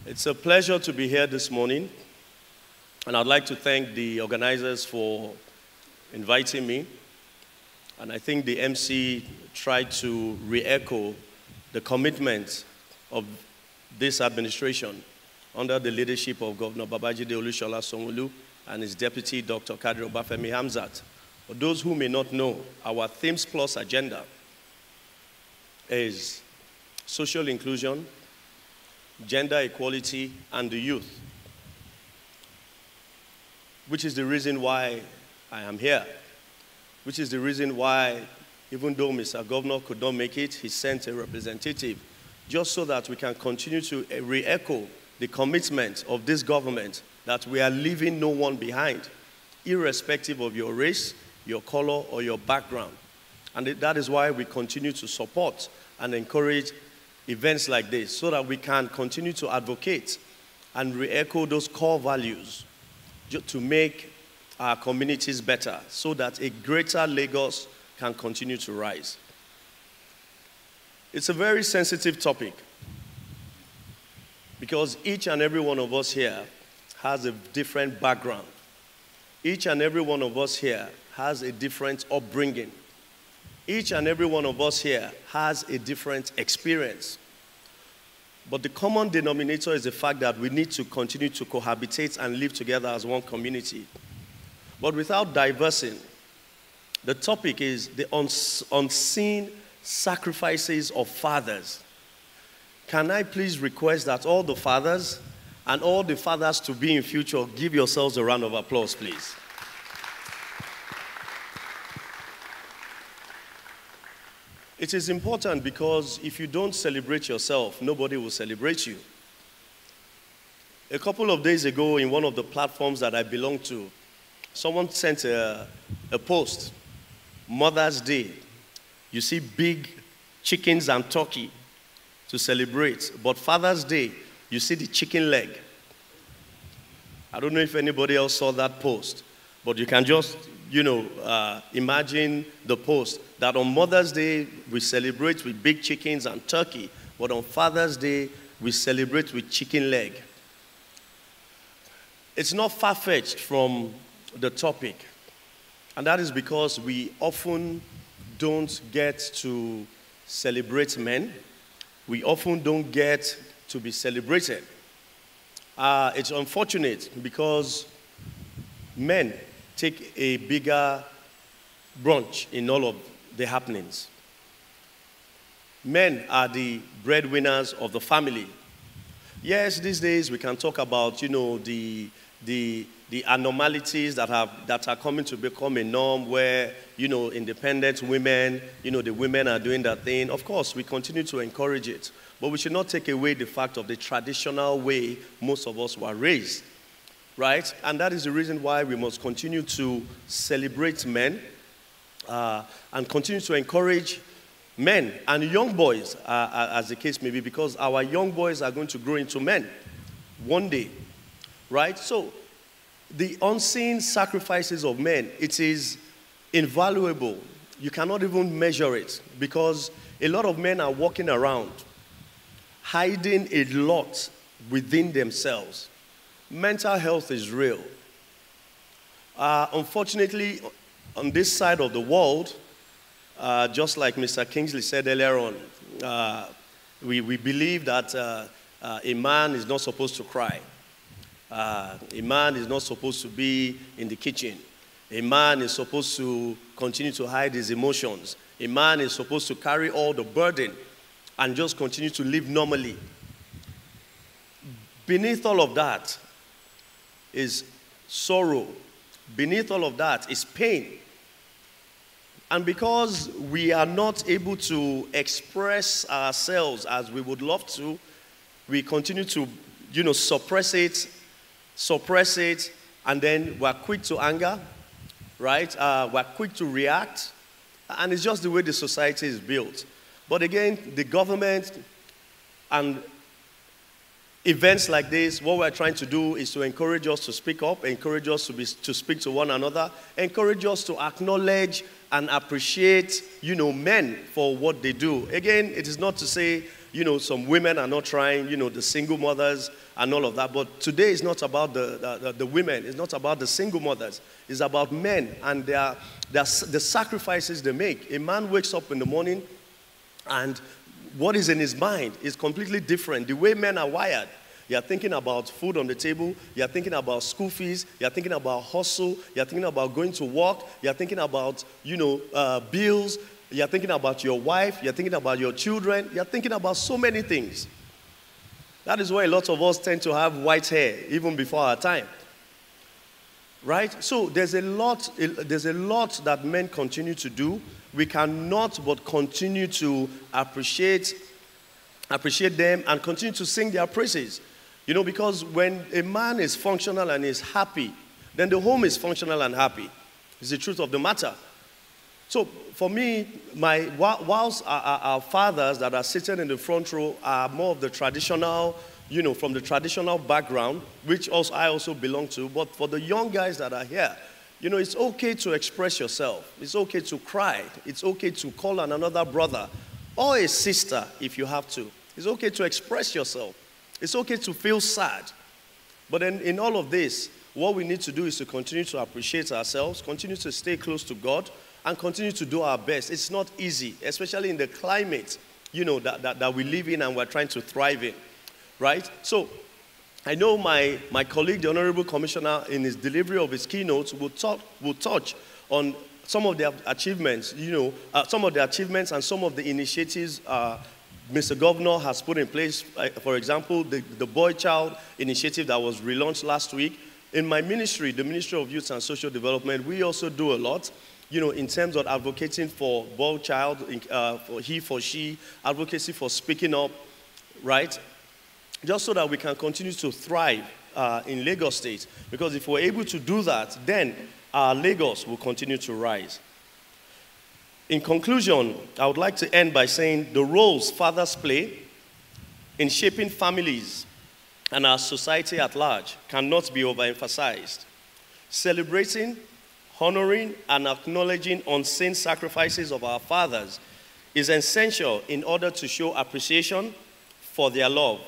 It's a pleasure to be here this morning, and I'd like to thank the organizers for inviting me. And I think the MC tried to re-echo the commitment of this administration under the leadership of Governor Babajide Olushola Sanwo-Olu and his deputy, Dr. Kadri Obafemi Hamzat. For those who may not know, our Themes Plus agenda is social inclusion, gender equality, and the youth, which is the reason why I am here, which is the reason why, even though Mr. Governor could not make it, he sent a representative, just so that we can continue to re-echo the commitment of this government that we are leaving no one behind, irrespective of your race, your color, or your background. And that is why we continue to support and encourage events like this, so that we can continue to advocate and re-echo those core values to make our communities better, so that a greater Lagos can continue to rise. It's a very sensitive topic, because each and every one of us here has a different background. Each and every one of us here has a different upbringing. Each and every one of us here has a different experience. But the common denominator is the fact that we need to continue to cohabitate and live together as one community. But without diversing, the topic is the unseen sacrifices of fathers. Can I please request that all the fathers and all the fathers to be in future, give yourselves a round of applause, please. It is important because if you don't celebrate yourself, nobody will celebrate you. A couple of days ago, in one of the platforms that I belong to, someone sent a post, Mother's Day. You see big chickens and turkey to celebrate, but Father's Day, you see the chicken leg. I don't know if anybody else saw that post, but you can just, imagine the post that on Mother's Day, we celebrate with big chickens and turkey, but on Father's Day, we celebrate with chicken leg. It's not far-fetched from the topic, and that is because we often don't get to celebrate men. We often don't get to be celebrated. It's unfortunate because men take a bigger branch in all of the happenings. Men are the breadwinners of the family. Yes, these days we can talk about, the anomalies that are coming to become a norm where, independent women, the women are doing that thing. Of course, we continue to encourage it, but we should not take away the fact of the traditional way most of us were raised, right? And that is the reason why we must continue to celebrate men and continue to encourage men and young boys, as the case may be, because our young boys are going to grow into men one day, right? So the unseen sacrifices of men, it is invaluable. You cannot even measure it, because a lot of men are walking around hiding a lot within themselves. Mental health is real. Unfortunately, on this side of the world, just like Mr. Kingsley said earlier on, we believe that a man is not supposed to cry. A man is not supposed to be in the kitchen. A man is supposed to continue to hide his emotions. A man is supposed to carry all the burden and just continue to live normally. Beneath all of that is sorrow. Beneath all of that is pain. And because we are not able to express ourselves as we would love to, we continue to, suppress it, and then we're quick to anger, right? We're quick to react, and it's just the way the society is built. But again, the government and events like this, what we're trying to do is to encourage us to speak up, encourage us to speak to one another, encourage us to acknowledge and appreciate, men for what they do. Again, it is not to say, some women are not trying, the single mothers and all of that. But today is not about the women. It's not about the single mothers. It's about men and the sacrifices they make. A man wakes up in the morning and what is in his mind is completely different. The way men are wired. You're thinking about food on the table. You're thinking about school fees. You're thinking about hustle. You're thinking about going to work. You're thinking about, bills. You're thinking about your wife. You're thinking about your children. You're thinking about so many things. That is why a lot of us tend to have white hair even before our time. Right? So there's a lot that men continue to do. We cannot but continue to appreciate them and continue to sing their praises. Because when a man is functional and is happy, then the home is functional and happy. It's the truth of the matter. So for me, whilst our fathers that are sitting in the front row are more of the traditional, from the traditional background, which I also belong to, but for the young guys that are here, it's okay to express yourself. It's okay to cry. It's okay to call on another brother or a sister if you have to. It's okay to express yourself. It's okay to feel sad. But then in all of this, what we need to do is to continue to appreciate ourselves, continue to stay close to God, and continue to do our best. It's not easy, especially in the climate, that we live in and we're trying to thrive in, right? So I know my colleague, the Honorable Commissioner, in his delivery of his keynotes, will touch on some of their achievements, some of the achievements and some of the initiatives Mr. Governor has put in place. For example, the Boy Child initiative that was relaunched last week. In my ministry, the Ministry of Youth and Social Development, we also do a lot, in terms of advocating for boy child, for he, for she, advocacy for speaking up, right? Just so that we can continue to thrive in Lagos State. Because if we're able to do that, then Lagos will continue to rise. In conclusion, I would like to end by saying the roles fathers play in shaping families and our society at large cannot be overemphasized. Celebrating, honoring, and acknowledging unseen sacrifices of our fathers is essential in order to show appreciation for their love,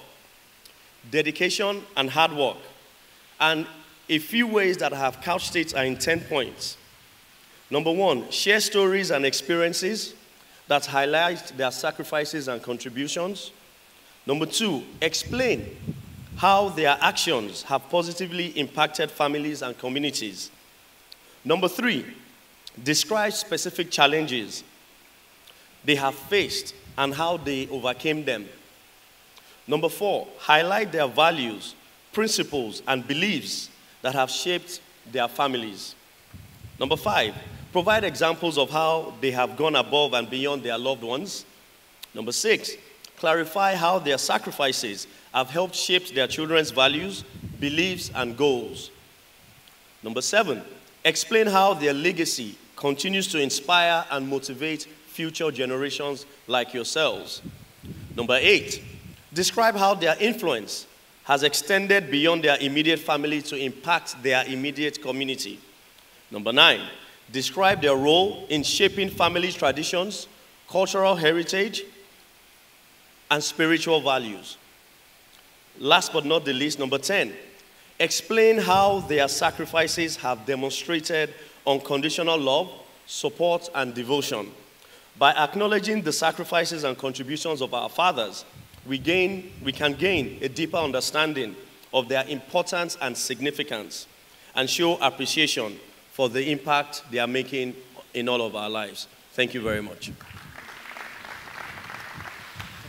dedication, and hard work. And a few ways that I have couched it are in 10 points. Number one, share stories and experiences that highlight their sacrifices and contributions. Number two, explain how their actions have positively impacted families and communities. Number three, describe specific challenges they have faced and how they overcame them. Number four, highlight their values, principles, and beliefs that have shaped their families. Number five, provide examples of how they have gone above and beyond their loved ones. Number six, clarify how their sacrifices have helped shape their children's values, beliefs, and goals. Number seven, explain how their legacy continues to inspire and motivate future generations like yourselves. Number eight, describe how their influence has extended beyond their immediate family to impact their immediate community. Number nine, describe their role in shaping family traditions, cultural heritage, and spiritual values. Last but not the least, number 10, explain how their sacrifices have demonstrated unconditional love, support, and devotion. By acknowledging the sacrifices and contributions of our fathers, we can gain a deeper understanding of their importance and significance and show appreciation for the impact they are making in all of our lives. Thank you very much. Thank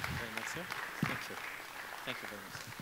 you very much, sir. Thank you. Thank you very much.